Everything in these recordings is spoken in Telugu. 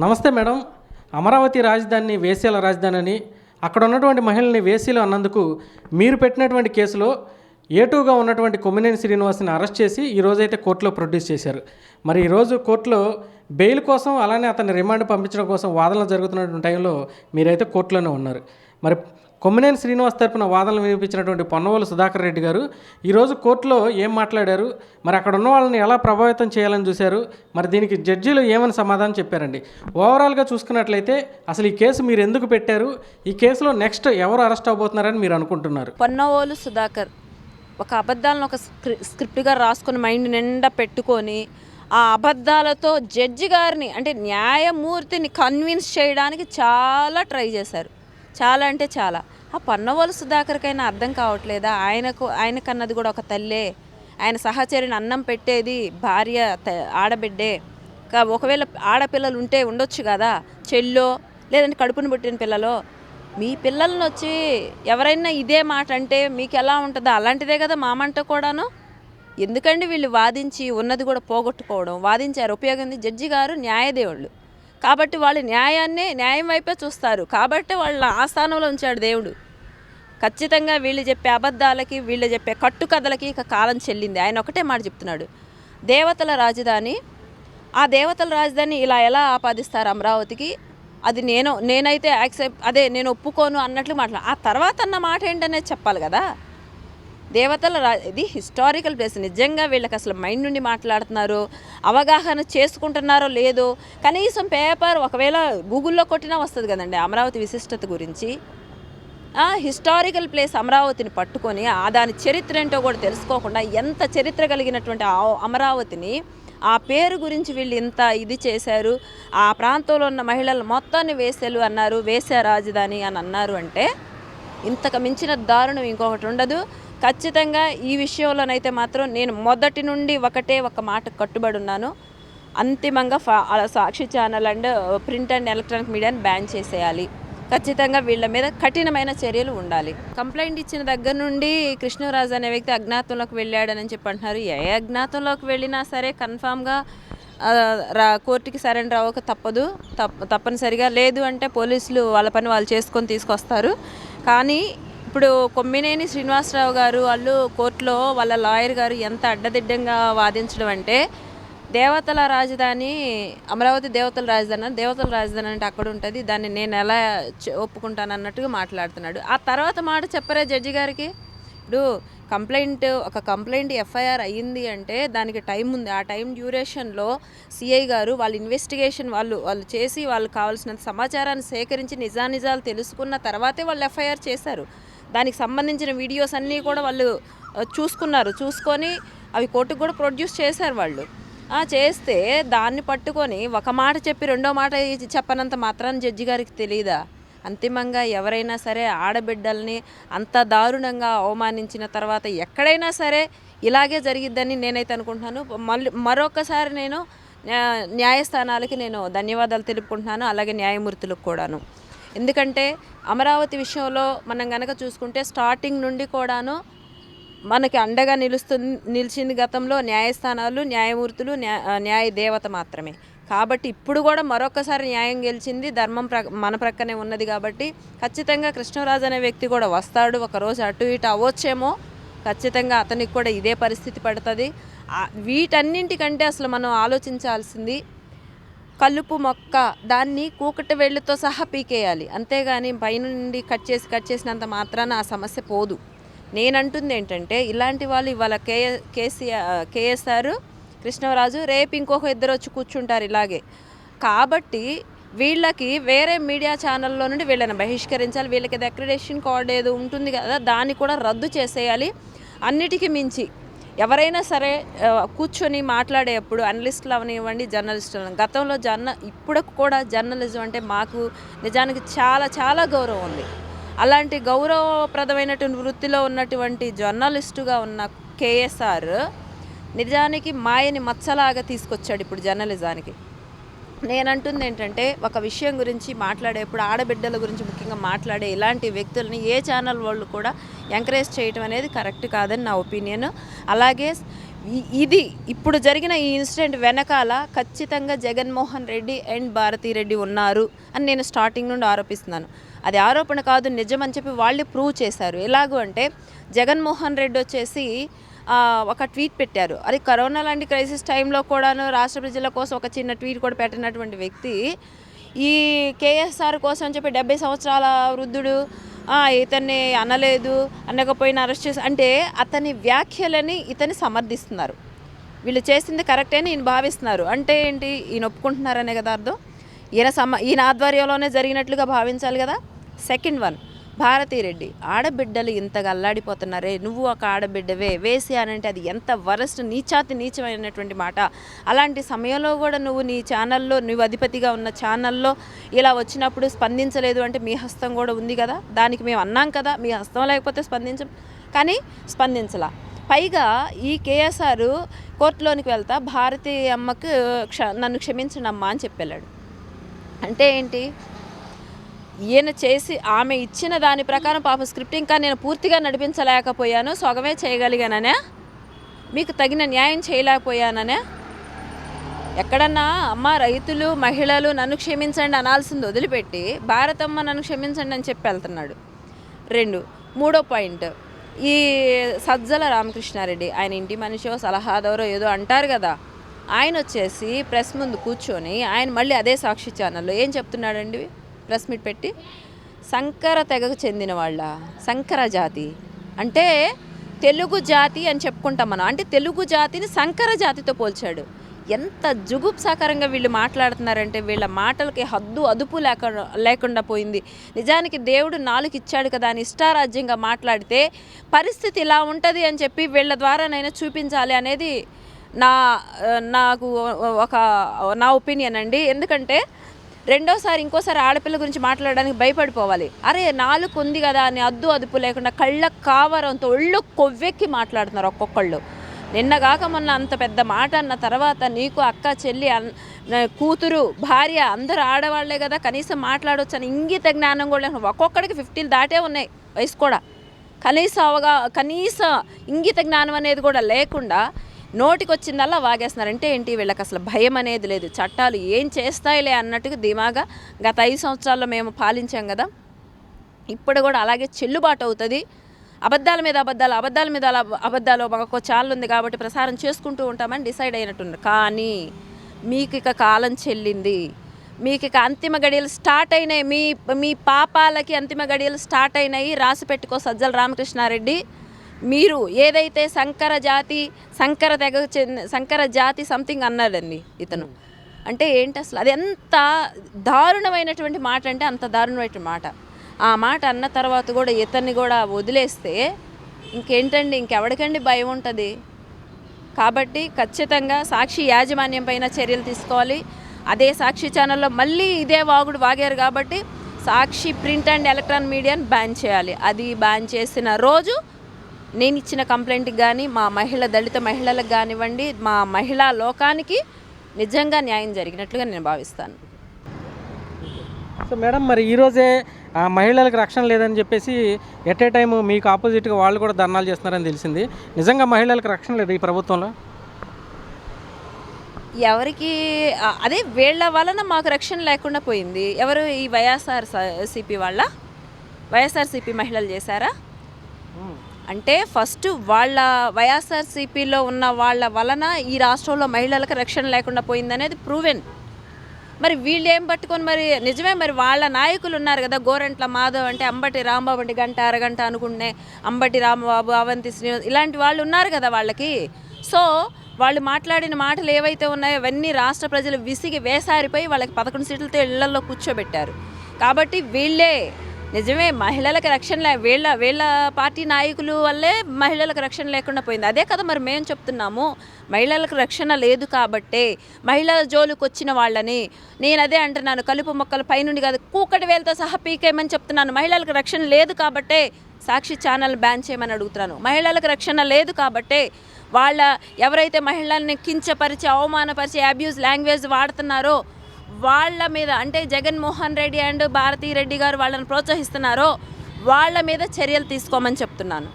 నమస్తే మేడం. అమరావతి రాజధానిని వేశ్యల రాజధాని అని, అక్కడ ఉన్నటువంటి మహిళల్ని వేశ్యలు అన్నందుకు మీరు పెట్టినటువంటి కేసులో ఏటూగా ఉన్నటువంటి కొమ్మినేని శ్రీనివాస్ని అరెస్ట్ చేసి ఈరోజైతే కోర్టులో ప్రొడ్యూస్ చేశారు. మరి ఈరోజు కోర్టులో బెయిల్ కోసం అలానే అతన్ని రిమాండ్ పంపించడం కోసం వాదనలు జరుగుతున్నటువంటి టైంలో మీరైతే కోర్టులోనే ఉన్నారు. మరి కొమ్మినేని శ్రీనివాస్ తరపున వాదనలు వినిపించినటువంటి పొన్నవోలు సుధాకర్ రెడ్డి గారు ఈరోజు కోర్టులో ఏం మాట్లాడారు, మరి అక్కడ ఉన్న వాళ్ళని ఎలా ప్రభావితం చేయాలని చూశారు, మరి దీనికి జడ్జీలు ఏమని సమాధానం చెప్పారండి. ఓవరాల్గా చూసుకున్నట్లయితే అసలు ఈ కేసు మీరు ఎందుకు పెట్టారు, ఈ కేసులో నెక్స్ట్ ఎవరు అరెస్ట్ అవబోతున్నారని మీరు అనుకుంటున్నారు? పొన్నవోలు సుధాకర్ ఒక అబద్ధాలను ఒక స్క్రిప్ట్గా రాసుకొని మైండ్ నిండా పెట్టుకొని ఆ అబద్ధాలతో జడ్జి గారిని అంటే న్యాయమూర్తిని కన్విన్స్ చేయడానికి చాలా ట్రై చేశారు. చాలా అంటే చాలా. ఆ పొన్నవోలు సుధాకర్కైనా అర్థం కావట్లేదా? ఆయనకన్నది కూడా ఒక తల్లే. ఆయన సహచరిని అన్నం పెట్టేది భార్య ఆడబిడ్డే. ఒకవేళ ఆడపిల్లలు ఉంటే ఉండొచ్చు కదా, చెల్లో లేదంటే కడుపును పుట్టిన పిల్లలో. మీ పిల్లల్ని వచ్చి ఎవరైనా ఇదే మాట అంటే మీకు ఎలా ఉంటుందో అలాంటిదే కదా మామంట కూడాను. ఎందుకండి వీళ్ళు వాదించి ఉన్నది కూడా పోగొట్టుకోవడం వాదించారు. ఉపయోగం జడ్జి గారు న్యాయదేవుళ్ళు కాబట్టి వాళ్ళు న్యాయం వైపే చూస్తారు. కాబట్టి వాళ్ళ ఆస్థానంలో ఉంచాడు దేవుడు. ఖచ్చితంగా వీళ్ళు చెప్పే అబద్ధాలకి వీళ్ళు చెప్పే కట్టుకథలకి ఇక కాలం చెల్లింది. ఆయన ఒకటే మాట చెప్తున్నాడు, దేవతల రాజధాని. ఆ దేవతల రాజధాని ఇలా ఎలా ఆపాదిస్తారు అమరావతికి? అది నేనైతే నేను ఒప్పుకోను అన్నట్లు ఆ తర్వాత అన్న మాట ఏంటనేది చెప్పాలి కదా. ఇది హిస్టారికల్ ప్లేస్. నిజంగా వీళ్ళకి అసలు మైండ్ నుండి మాట్లాడుతున్నారో అవగాహన చేసుకుంటున్నారో లేదో. కనీసం పేపర్ ఒకవేళ గూగుల్లో కొట్టినా వస్తుంది కదండి అమరావతి విశిష్టత గురించి. హిస్టారికల్ ప్లేస్ అమరావతిని పట్టుకొని దాని చరిత్ర ఏంటో కూడా తెలుసుకోకుండా ఎంత చరిత్ర కలిగినటువంటి అమరావతిని ఆ పేరు గురించి వీళ్ళు ఇంత ఇది చేశారు. ఆ ప్రాంతంలో ఉన్న మహిళలు మొత్తాన్ని వేశ్యలు అన్నారు, వేశ్య రాజధాని అని అన్నారు. అంటే ఇంతకు మించిన దారుణం ఇంకొకటి ఉండదు. ఖచ్చితంగా ఈ విషయంలోనైతే మాత్రం నేను మొదటి నుండి ఒక మాట కట్టుబడి ఉన్నాను. అంతిమంగా Sakshi channel and print and electronic మీడియాని బ్యాన్ చేసేయాలి. ఖచ్చితంగా వీళ్ళ మీద కఠినమైన చర్యలు ఉండాలి. కంప్లైంట్ ఇచ్చిన దగ్గర నుండి కృష్ణరాజు అనే వ్యక్తి అజ్ఞాతంలోకి వెళ్ళాడని చెప్పి అంటున్నారు. ఏ అజ్ఞాతంలోకి వెళ్ళినా సరే కన్ఫామ్గా కోర్టుకి సరెండర్ అవ్వక తప్పనిసరిగా. లేదు అంటే పోలీసులు వాళ్ళ పని వాళ్ళు చేసుకొని తీసుకొస్తారు. కానీ ఇప్పుడు కొమ్మినేని శ్రీనివాసరావు గారు వాళ్ళు కోర్టులో వాళ్ళ లాయర్ గారు ఎంత అడ్డదిడ్డంగా వాదించడం అంటే, దేవతల రాజధాని అమరావతి దేవతల రాజధాని అంటే అక్కడ ఉంటుంది, దాన్ని నేను ఎలా ఒప్పుకుంటాను అన్నట్టుగా మాట్లాడుతున్నాడు. ఆ తర్వాత మాట చెప్పరే జడ్జి గారికి. ఇప్పుడు ఒక కంప్లైంట్ ఎఫ్ఐఆర్ అయ్యింది అంటే దానికి టైం ఉంది. ఆ టైం డ్యూరేషన్లో సిఐ గారు వాళ్ళ ఇన్వెస్టిగేషన్ వాళ్ళు చేసి వాళ్ళకి కావాల్సినంత సమాచారాన్ని సేకరించి నిజాలు తెలుసుకున్న తర్వాతే వాళ్ళు ఎఫ్ఐఆర్ చేశారు. దానికి సంబంధించిన వీడియోస్ అన్నీ కూడా వాళ్ళు చూసుకొని అవి కోర్టుకు కూడా ప్రొడ్యూస్ చేశారు. వాళ్ళు చేస్తే దాన్ని పట్టుకొని ఒక మాట చెప్పి రెండో మాట చెప్పనంత మాత్రాన్ని జడ్జి గారికి తెలియదా? అంతిమంగా ఎవరైనా సరే ఆడబిడ్డల్ని అంత దారుణంగా అవమానించిన తర్వాత ఎక్కడైనా సరే ఇలాగే జరిగిద్దని నేనైతే అనుకుంటున్నాను. మరొకసారి నేను న్యాయస్థానాలకి నేను ధన్యవాదాలు తెలుపుకుంటున్నాను, అలాగే న్యాయమూర్తులకు కూడాను. ఎందుకంటే అమరావతి విషయంలో మనం కనుక చూసుకుంటే స్టార్టింగ్ నుండి కూడాను మనకి అండగా నిలిచింది గతంలో న్యాయస్థానాలు, న్యాయమూర్తులు, న్యాయ దేవత మాత్రమే. కాబట్టి ఇప్పుడు కూడా మరొకసారి న్యాయం గెలిచింది, ధర్మం మన ప్రక్కనే ఉన్నది. కాబట్టి ఖచ్చితంగా కృష్ణరాజు అనే వ్యక్తి కూడా వస్తాడు. ఒకరోజు అటు ఇటు అవ్వచ్చేమో, ఖచ్చితంగా అతనికి కూడా ఇదే పరిస్థితి పడుతుంది. వీటన్నింటికంటే అసలు మనం ఆలోచించాల్సింది కలుపు మొక్క, దాన్ని కూకటి వేళ్ళతో సహా పీకేయాలి. అంతేగాని పైనుండి కట్ చేసినంత మాత్రాన ఆ సమస్య పోదు. నేనంటుంది ఏంటంటే ఇలాంటి వాళ్ళు ఇవాళ కేఎస్ఆర్ కృష్ణరాజు రేపు ఇంకొక ఇద్దరు వచ్చి కూర్చుంటారు ఇలాగే. కాబట్టి వీళ్ళకి వేరే మీడియా ఛానల్లో నుండి వీళ్ళని బహిష్కరించాలి. వీళ్ళకి అక్రిడేషన్ కార్డ్ ఏదో ఉంటుంది కదా, దాన్ని కూడా రద్దు చేసేయాలి. అన్నిటికీ మించి ఎవరైనా సరే కూర్చొని మాట్లాడేటప్పుడు అనలిస్టులు అవనివ్వండి, జర్నలిస్టులు, గతంలో ఇప్పుడు కూడా జర్నలిజం అంటే మాకు నిజానికి చాలా చాలా గౌరవం ఉంది. అలాంటి గౌరవప్రదమైనటువంటి వృత్తిలో ఉన్నటువంటి జర్నలిస్టుగా ఉన్న కేఎస్ఆర్ నిజానికి మాయని మచ్చలాగా తీసుకొచ్చాడు ఇప్పుడు జర్నలిజానికి. నేనంటుంది ఏంటంటే ఒక విషయం గురించి మాట్లాడేప్పుడు ఆడబిడ్డల గురించి ముఖ్యంగా మాట్లాడే ఇలాంటి వ్యక్తులని ఏ ఛానల్ వాళ్ళు కూడా ఎంకరేజ్ చేయటం అనేది కరెక్ట్ కాదని నా ఒపీనియన్. అలాగే ఇది ఇప్పుడు జరిగిన ఈ ఇన్సిడెంట్ వెనకాల ఖచ్చితంగా జగన్మోహన్ రెడ్డి అండ్ భారతీరెడ్డి ఉన్నారు అని నేను స్టార్టింగ్ నుండి ఆరోపిస్తున్నాను. అది ఆరోపణ కాదు, నిజం అని చెప్పి వాళ్ళే ప్రూవ్ చేశారు. ఎలాగూ అంటే జగన్మోహన్ రెడ్డి వచ్చేసి ఒక ట్వీట్ పెట్టారు. అది కరోనా లాంటి క్రైసిస్ టైంలో కూడాను రాష్ట్ర ప్రజల కోసం ఒక చిన్న ట్వీట్ కూడా పెట్టినటువంటి వ్యక్తి ఈ కేఎస్ఆర్ కోసం అని చెప్పి 70 సంవత్సరాల వృద్ధుడు ఇతన్ని అనలేదు, అనకపోయినా అరెస్ట్ చేసి అంటే అతని వ్యాఖ్యలని ఇతన్ని సమర్థిస్తున్నారు. వీళ్ళు చేసింది కరెక్టే అని ఈయన భావిస్తున్నారు. అంటే ఏంటి, ఈయన ఒప్పుకుంటున్నారనే కదా అర్థం. ఈయన ఆధ్వర్యంలోనే జరిగినట్లుగా భావించాలి కదా. సెకండ్ వన్, భారతీరెడ్డి ఆడబిడ్డలు ఇంతగా అల్లాడిపోతున్నారే, నువ్వు ఒక ఆడబిడ్డవే, వేసి అనంటే అది ఎంత వరస్ట్ నీచమైనటువంటి మాట. అలాంటి సమయంలో కూడా నువ్వు నీ ఛానల్లో, నువ్వు అధిపతిగా ఉన్న ఛానల్లో ఇలా వచ్చినప్పుడు స్పందించలేదు అంటే మీ హస్తం కూడా ఉంది కదా. దానికి మేము అన్నాం కదా, మీ హస్తం లేకపోతే స్పందించం, కానీ స్పందించలా. పైగా ఈ కేఎస్ఆర్ కోర్టులోనికి వెళ్తా భారతీ అమ్మకు నన్ను క్షమించండి అమ్మా అని చెప్పాడు. అంటే ఏంటి, ఈయన చేసి ఆమె ఇచ్చిన దాని ప్రకారం పాప స్క్రిప్ట్ ఇంకా నేను పూర్తిగా నడిపించలేకపోయాను, సగమే చేయగలిగాననే, మీకు తగిన న్యాయం చేయలేకపోయాననే. ఎక్కడన్నా అమ్మ రైతులు మహిళలు నన్ను క్షమించండి అనాల్సింది వదిలిపెట్టి భారతమ్మ నన్ను క్షమించండి అని చెప్పి వెళ్తున్నాడు. మూడో పాయింట్, ఈ సజ్జల రామకృష్ణారెడ్డి ఆయన ఇంటి మనిషో సలహాదారో ఏదో అంటారు కదా, ఆయన వచ్చేసి ప్రెస్ ముందు కూర్చొని ఆయన మళ్ళీ అదే సాక్షి ఛానల్లో ఏం చెప్తున్నాడండి, ప్రెస్ మీట్ పెట్టి సంకర తెగకు చెందిన వాళ్ళ, సంకర జాతి అంటే తెలుగు జాతి అని చెప్పుకుంటాం మనం, అంటే తెలుగు జాతిని సంకర జాతితో పోల్చాడు. ఎంత జుగుప్సాకరంగా వీళ్ళు మాట్లాడుతున్నారంటే వీళ్ళ మాటలకి హద్దు అదుపు లేకుండా పోయింది. నిజానికి దేవుడు 4 ఇచ్చాడు కదా అని ఇష్టారాజ్యంగా మాట్లాడితే పరిస్థితి ఇలా ఉంటుంది అని చెప్పి వీళ్ళ ద్వారానైనా చూపించాలి అనేది నాకు నా ఒపీనియన్ అండి. ఎందుకంటే రెండోసారి ఇంకోసారి ఆడపిల్ల గురించి మాట్లాడడానికి భయపడిపోవాలి. అరే 4 ఉంది కదా అని అద్దు అదుపు లేకుండా కళ్ళ కావరంతో ఒళ్ళు కొవ్వెక్కి మాట్లాడుతున్నారు ఒక్కొక్కళ్ళు. నిన్నగాక మొన్న అంత పెద్ద మాట అన్న తర్వాత నీకు అక్క చెల్లి కూతురు భార్య అందరూ ఆడవాళ్లే కదా, కనీసం మాట్లాడవచ్చు అని ఇంగిత జ్ఞానం కూడా లేకుండా ఒక్కొక్కడికి 50 దాటే ఉన్నాయి వయసు కూడా, కనీస ఇంగిత జ్ఞానం అనేది కూడా లేకుండా నోటికి వచ్చిందల్లా వాగేస్తున్నారు. అంటే ఏంటి, వీళ్ళకి అసలు భయం అనేది లేదు. చట్టాలు ఏం చేస్తాయిలే అన్నట్టుగా ధీమాగా గత 5 సంవత్సరాల్లో మేము పాలించాం కదా, ఇప్పుడు కూడా అలాగే చెల్లుబాటు అవుతుంది. అబద్ధాల మీద అబద్ధాలు మాకు ఛానల్ ఉంది కాబట్టి ప్రసారం చేసుకుంటూ ఉంటామని డిసైడ్ అయినట్టున్నారు. కానీ మీకు ఇక కాలం చెల్లింది, మీకు ఇక అంతిమ గడియలు స్టార్ట్ అయినాయి, మీ పాపాలకి అంతిమ గడియలు స్టార్ట్ అయినాయి. రాసి పెట్టుకో సజ్జల రామకృష్ణారెడ్డి. మీరు ఏదైతే సంకర జాతి సంథింగ్ అన్నాడండి ఇతను, అంటే ఏంటి అసలు అది ఎంత దారుణమైనటువంటి మాట అంటే అంత దారుణమైనటువంటి మాట. ఆ మాట అన్న తర్వాత కూడా ఇతన్ని కూడా వదిలేస్తే ఇంకేంటండి, ఇంకెవడికండి భయం ఉంటుంది. కాబట్టి ఖచ్చితంగా సాక్షి యాజమాన్యం పైన చర్యలు తీసుకోవాలి. అదే సాక్షి ఛానల్లో మళ్ళీ ఇదే వాగారు కాబట్టి సాక్షి ప్రింట్ అండ్ ఎలక్ట్రానిక్ మీడియాని బ్యాన్ చేయాలి. అది బ్యాన్ చేసిన రోజు నేను ఇచ్చిన కంప్లైంట్కి కానీ మా దళిత మహిళలకు కానివ్వండి, మా మహిళా లోకానికి నిజంగా న్యాయం జరిగినట్లుగా నేను భావిస్తాను. సో మేడం, మరి ఈరోజే మహిళలకు రక్షణ లేదని చెప్పేసి ఎట్ ఏ టైం మీకు ఆపోజిట్గా వాళ్ళు కూడా ధర్నాలు చేస్తున్నారని తెలిసింది. నిజంగా మహిళలకు రక్షణ లేదు ఈ ప్రభుత్వంలో? ఎవరికి అదే వీళ్ళ వలన మాకు రక్షణ లేకుండా పోయింది. ఎవరు, ఈ వైఎస్ఆర్సీపీ మహిళలు చేశారా? అంటే ఫస్ట్ వాళ్ళ వైఎస్ఆర్సీపీలో ఉన్న వాళ్ళ వలన ఈ రాష్ట్రంలో మహిళలకు రక్షణ లేకుండా పోయిందనేది ప్రూవెన్. మరి వీళ్ళు ఏం పట్టుకొని, మరి నిజమే, మరి వాళ్ళ నాయకులు ఉన్నారు కదా, గోరంట్ల మాధవ్ అంటే అంబటి రాంబాబు అంటే గంట అరగంట అనుకుంటే అంబటి రాంబాబు, అవంతి శ్రీనివాస్ ఇలాంటి వాళ్ళు ఉన్నారు కదా వాళ్ళకి. సో వాళ్ళు మాట్లాడిన మాటలు ఏవైతే ఉన్నాయో అవన్నీ రాష్ట్ర ప్రజలు విసిగి వేసారిపోయి వాళ్ళకి 11 సీట్లతో ఇళ్లలో కూర్చోబెట్టారు. కాబట్టి వీళ్ళే నిజమే మహిళలకు రక్షణ వీళ్ళ పార్టీ నాయకులు వల్లే మహిళలకు రక్షణ లేకుండా పోయింది. అదే కదా మరి మేము చెప్తున్నాము, మహిళలకు రక్షణ లేదు కాబట్టే మహిళల జోలికి వచ్చిన వాళ్ళని నేను అదే అంటున్నాను, కలుపు మొక్కలు పైనుండి కాదు కూకటి వేలతో సహా పీకేయమని చెప్తున్నాను. మహిళలకు రక్షణ లేదు కాబట్టే సాక్షి ఛానల్ బ్యాన్ చేయమని అడుగుతున్నాను. మహిళలకు రక్షణ లేదు కాబట్టే వాళ్ళ ఎవరైతే మహిళల్ని కించపరిచి అవమానపరిచి అబ్యూజ్ లాంగ్వేజ్ వాడుతున్నారో వాళ్ళ మీద, అంటే జగన్మోహన్ రెడ్డి అండ్ భారతీరెడ్డి గారు వాళ్ళని ప్రోత్సహిస్తున్నారో వాళ్ళ మీద చర్యలు తీసుకోమని చెప్తున్నాను.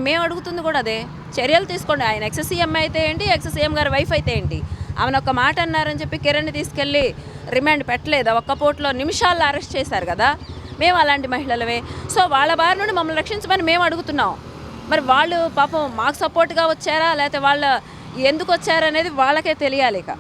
మేము అడుగుతుంది కూడా అదే, చర్యలు తీసుకోండి. ఆయన ఎక్స్ సీఎం అయితే ఏంటి, ఎక్స్ సీఎం గారి వైఫ్ అయితే ఏంటి, ఆమెను ఒక మాట అన్నారని చెప్పి కిరణ్ని తీసుకెళ్ళి రిమాండ్ పెట్టలేదా? ఒక్క పూటలో నిమిషాల్లో అరెస్ట్ చేశారు కదా. మేము అలాంటి మహిళలవే. సో వాళ్ళ బారి నుండి మమ్మల్ని రక్షించమని మేము అడుగుతున్నాం. మరి వాళ్ళు పాపం మాకు సపోర్ట్గా వచ్చారా, లేకపోతే వాళ్ళ ఎందుకు వచ్చారనేది వాళ్ళకే తెలియాలి ఇక.